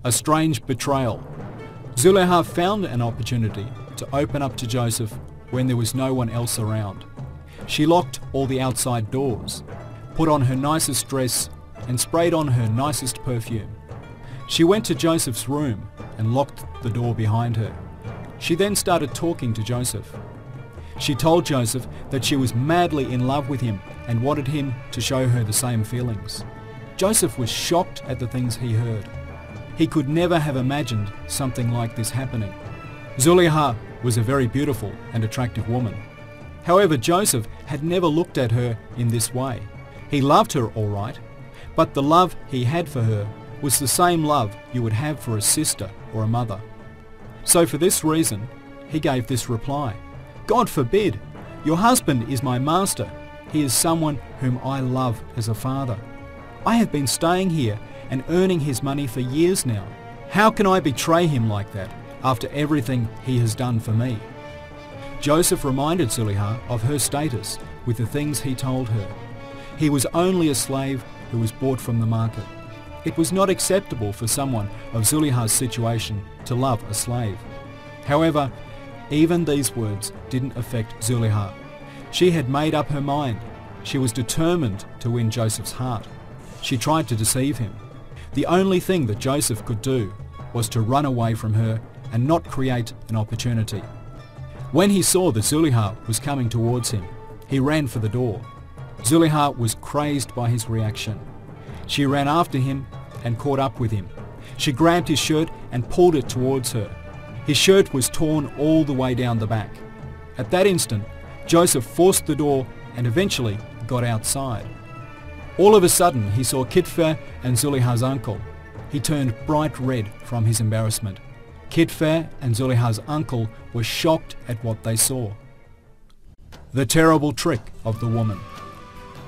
A strange betrayal. Zuleika found an opportunity to open up to Joseph when there was no one else around. She locked all the outside doors, put on her nicest dress and sprayed on her nicest perfume. She went to Joseph's room and locked the door behind her. She then started talking to Joseph. She told Joseph that she was madly in love with him and wanted him to show her the same feelings. Joseph was shocked at the things he heard. He could never have imagined something like this happening. Zuleika was a very beautiful and attractive woman. However, Joseph had never looked at her in this way. He loved her all right, but the love he had for her was the same love you would have for a sister or a mother. So for this reason, he gave this reply: "God forbid! Your husband is my master. He is someone whom I love as a father. I have been staying here and earning his money for years now. How can I betray him like that after everything he has done for me?" Joseph reminded Zuleika of her status with the things he told her. He was only a slave who was bought from the market. It was not acceptable for someone of Zuleika's situation to love a slave. However, even these words didn't affect Zuleika. She had made up her mind. She was determined to win Joseph's heart. She tried to deceive him. The only thing that Joseph could do was to run away from her and not create an opportunity. When he saw that Zuleika was coming towards him, he ran for the door. Zuleika was crazed by his reaction. She ran after him and caught up with him. She grabbed his shirt and pulled it towards her. His shirt was torn all the way down the back. At that instant, Joseph forced the door and eventually got outside. All of a sudden, he saw Kitfer and Zuleika's uncle. He turned bright red from his embarrassment. Kitfer and Zuleika's uncle were shocked at what they saw. The terrible trick of the woman.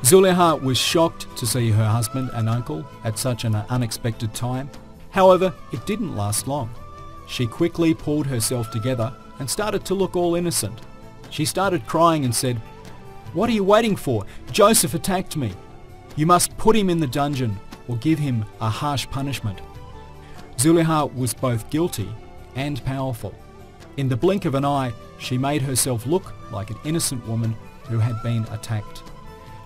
Zuleika was shocked to see her husband and uncle at such an unexpected time. However, it didn't last long. She quickly pulled herself together and started to look all innocent. She started crying and said, "What are you waiting for? Joseph attacked me. You must put him in the dungeon or give him a harsh punishment." Zuleika was both guilty and powerful. In the blink of an eye, she made herself look like an innocent woman who had been attacked.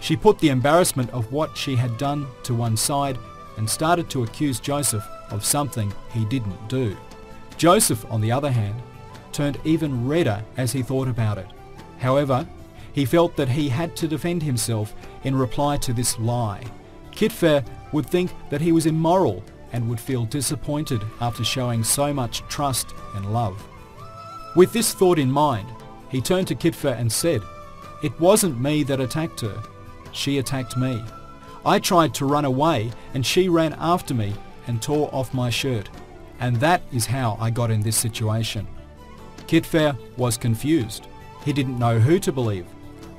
She put the embarrassment of what she had done to one side and started to accuse Joseph of something he didn't do. Joseph, on the other hand, turned even redder as he thought about it. However, he felt that he had to defend himself in reply to this lie. Kitfer would think that he was immoral and would feel disappointed after showing so much trust and love. With this thought in mind, he turned to Kitfer and said, "It wasn't me that attacked her. She attacked me. I tried to run away and she ran after me and tore off my shirt. And that is how I got in this situation." Kitfer was confused. He didn't know who to believe.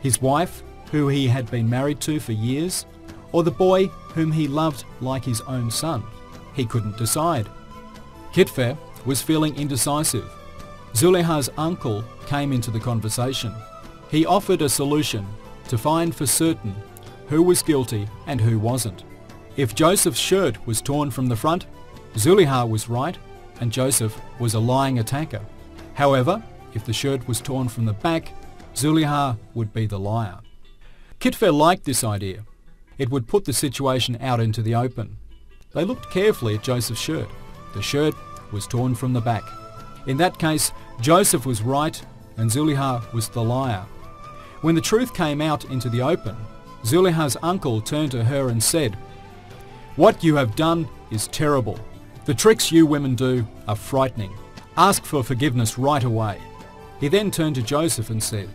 His wife, who he had been married to for years, or the boy whom he loved like his own son. He couldn't decide. Kitfer was feeling indecisive. Zuleika's uncle came into the conversation. He offered a solution to find for certain who was guilty and who wasn't. If Joseph's shirt was torn from the front, Zuleika was right and Joseph was a lying attacker. However, if the shirt was torn from the back, Zuleika would be the liar. Kitfer liked this idea. It would put the situation out into the open. They looked carefully at Joseph's shirt. The shirt was torn from the back. In that case, Joseph was right and Zuleika was the liar. When the truth came out into the open, Zuleika's uncle turned to her and said, "What you have done is terrible. The tricks you women do are frightening. Ask for forgiveness right away." He then turned to Joseph and said,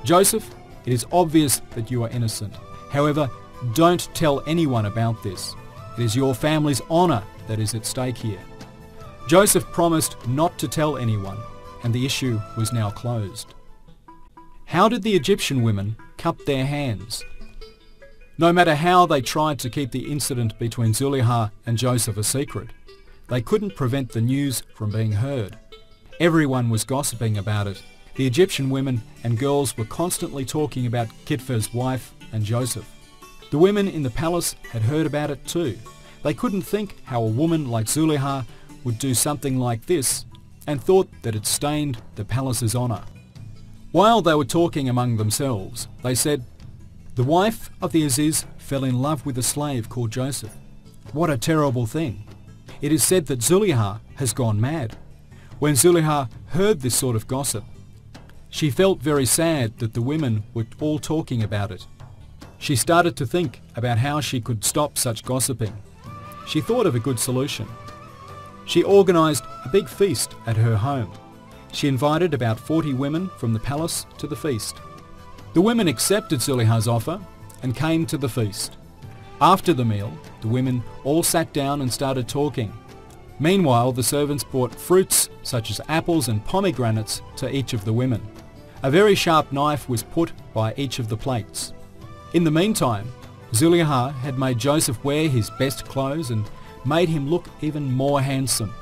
"Joseph, it is obvious that you are innocent. However, don't tell anyone about this. It is your family's honor that is at stake here." Joseph promised not to tell anyone, and the issue was now closed. How did the Egyptian women cup their hands? No matter how they tried to keep the incident between Zuleika and Joseph a secret, they couldn't prevent the news from being heard. Everyone was gossiping about it. The Egyptian women and girls were constantly talking about Kitfer's wife and Joseph. The women in the palace had heard about it too. They couldn't think how a woman like Zuleika would do something like this, and thought that it stained the palace's honour. While they were talking among themselves, they said, "The wife of the Aziz fell in love with a slave called Joseph. What a terrible thing. It is said that Zuleika has gone mad." When Zuleika heard this sort of gossip, she felt very sad that the women were all talking about it. She started to think about how she could stop such gossiping. She thought of a good solution. She organised a big feast at her home. She invited about 40 women from the palace to the feast. The women accepted Zuleika's offer and came to the feast. After the meal, the women all sat down and started talking. Meanwhile, the servants brought fruits such as apples and pomegranates to each of the women. A very sharp knife was put by each of the plates. In the meantime, Zuleika had made Joseph wear his best clothes and made him look even more handsome.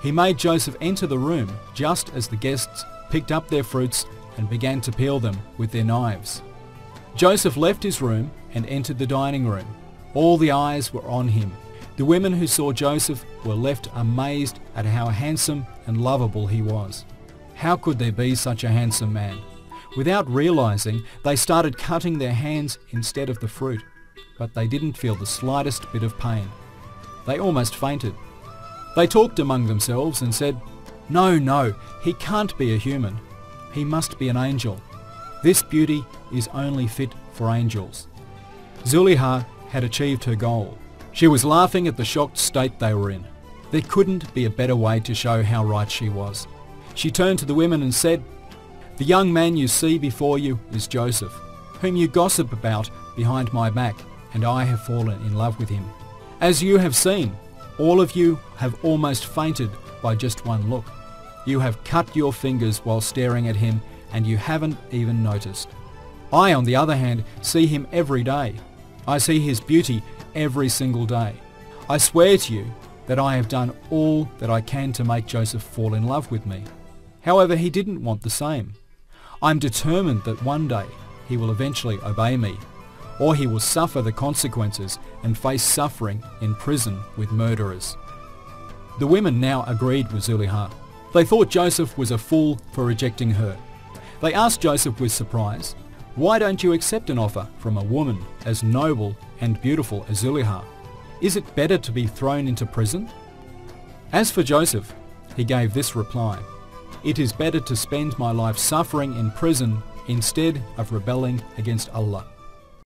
He made Joseph enter the room just as the guests picked up their fruits and began to peel them with their knives. Joseph left his room and entered the dining room. All the eyes were on him. The women who saw Joseph were left amazed at how handsome and lovable he was. How could there be such a handsome man? Without realizing, they started cutting their hands instead of the fruit, but they didn't feel the slightest bit of pain. They almost fainted. They talked among themselves and said, No, he can't be a human. He must be an angel. This beauty is only fit for angels." Zuleika had achieved her goal. She was laughing at the shocked state they were in. There couldn't be a better way to show how right she was. She turned to the women and said, "The young man you see before you is Joseph, whom you gossip about behind my back, and I have fallen in love with him. As you have seen, all of you have almost fainted by just one look. You have cut your fingers while staring at him, and you haven't even noticed. I, on the other hand, see him every day. I see his beauty every single day. I swear to you that I have done all that I can to make Joseph fall in love with me. However, he didn't want the same. I'm determined that one day he will eventually obey me, or he will suffer the consequences and face suffering in prison with murderers." The women now agreed with Zuleika. They thought Joseph was a fool for rejecting her. They asked Joseph with surprise, "Why don't you accept an offer from a woman as noble and beautiful as Zuleika? Is it better to be thrown into prison?" As for Joseph, he gave this reply, "It is better to spend my life suffering in prison instead of rebelling against Allah."